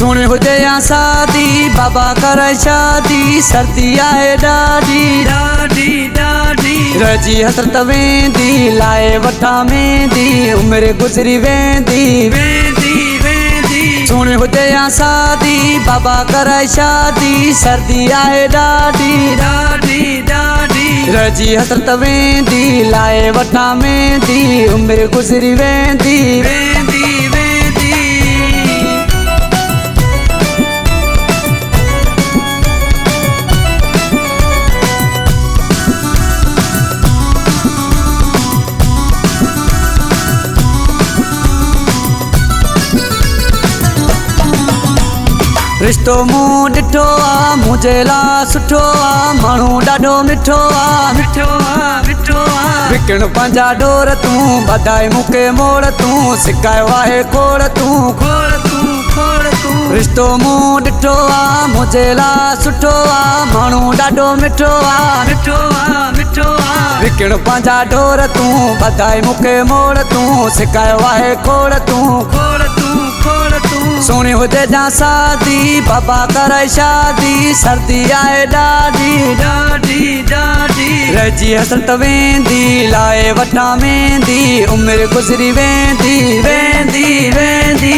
सुन हुजे या शादी बाबा कर शादी सर्दी आए डाडी डाडी डाडी रजी हसरत वेंदी लाए वठा मेंदी उम्र गुजरी वेंदी वेंदी वेंदी सुन हुजे या शादी बाबा कर शादी सर्दी आए डाडी डाडी डाडी रजी हसरत वेंदी लाए वठा मेंदी उम्र गुजरी वेंदी वेंदी रिश्तो मूं ॾिठो आ मुझे ला सुठो आ माण्हू ॾाढो मिठो आ मिठो आ मिठो आ विकिण पंहिंजा डोर तूं बधाई मूंखे मोड़ तूं सिकायो आहे खोड़ तूं खोड़ तूं खोड़ तूं रिश्तो मूं ॾिठो आ मुझे ला सुठो आ माण्हू ॾाढो मिठो आ मिठो आ मिठो आ विकिण पंहिंजा डोर तूं बधाई मूंखे मोड़ तूं सिकायो आहे खोड़ तूं खोड़ तूं खोड़ तूं सोनी हुजे जा शादी बाबा कर शादी सर्दी आए डाडी डाडी डाडी रजी हसरत वेंदी लाए वठा मेंदी उम्र गुजरी वेंदी वेंदी वेंदी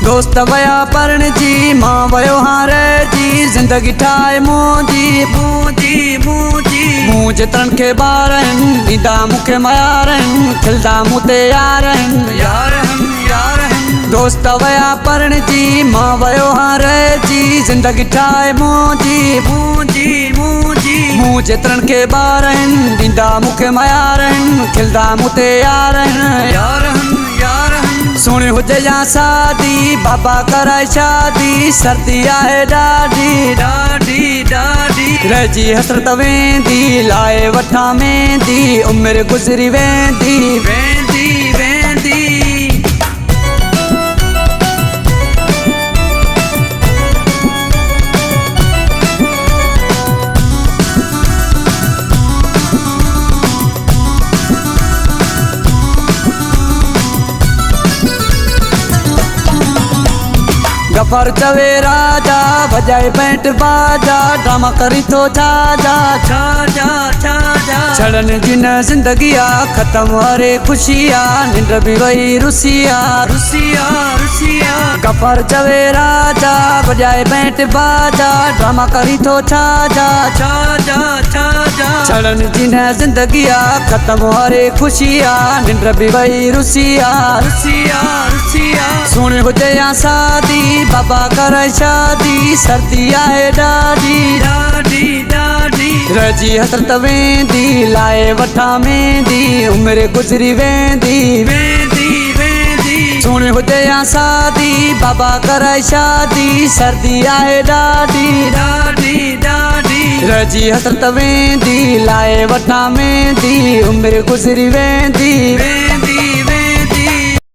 दोस्त वया परण जी मां वयो हार जी जिंदगी ठाए मुंहिंजी मुंहिंजी मुंहिंजी मूं जेतिरनि खे ॿार आहिनि ॾींदा मूंखे मयार आहिनि खिलंदा मूं ते यार आहिनि यार आहिनि यार आहिनि दोस्त वया परण जी मां वयो हार जी जिंदगी ठाए मुंहिंजी मुंहिंजी मुंहिंजी मूं जेतिरनि खे ॿार आहिनि ॾींदा मूंखे मयार आहिनि खिलंदा मूं ते यार आहिनि यार आहिनि यार आहिनि सुणी हुजे या शादी बाबा कर शादी सर्दी आए डाडी डाडी डाडी रजी हसरत वेंदी लाए वठा मेंदी उम्र गुजरी वेंदी वेंदी वेंदी गफर चवे राजा बजाए बैंड बाजा ड्रामा करी तो छाजा छाजा छाजा छड़न जिन जिंदगी आ खत्म हरे खुशिया निंड भी वही रुसिया रुसिया रुसिया गफर चवे राजा बजाए बैंड बाजा ड्रामा करी तो छाजा छाजा छाजा छड़न जिन जिंदगी आ खत्म हरे खुशिया निंड भी वही रुसिया रुसिया रुसिया सुन हुजे या शादी बाबा कर शादी सर्दी आए डाडी डाडी डाडी रजी हसरत वेंदी लाए वठा मेंदी उम्र गुजरी वेंदी वेंदी वेंदी सुन हुजे या शादी बाबा कर शादी सर्दी आए डाडी डाडी डाडी रजी हसरत वेंदी लाए वठा मेंदी उम्र गुजरी वेंदी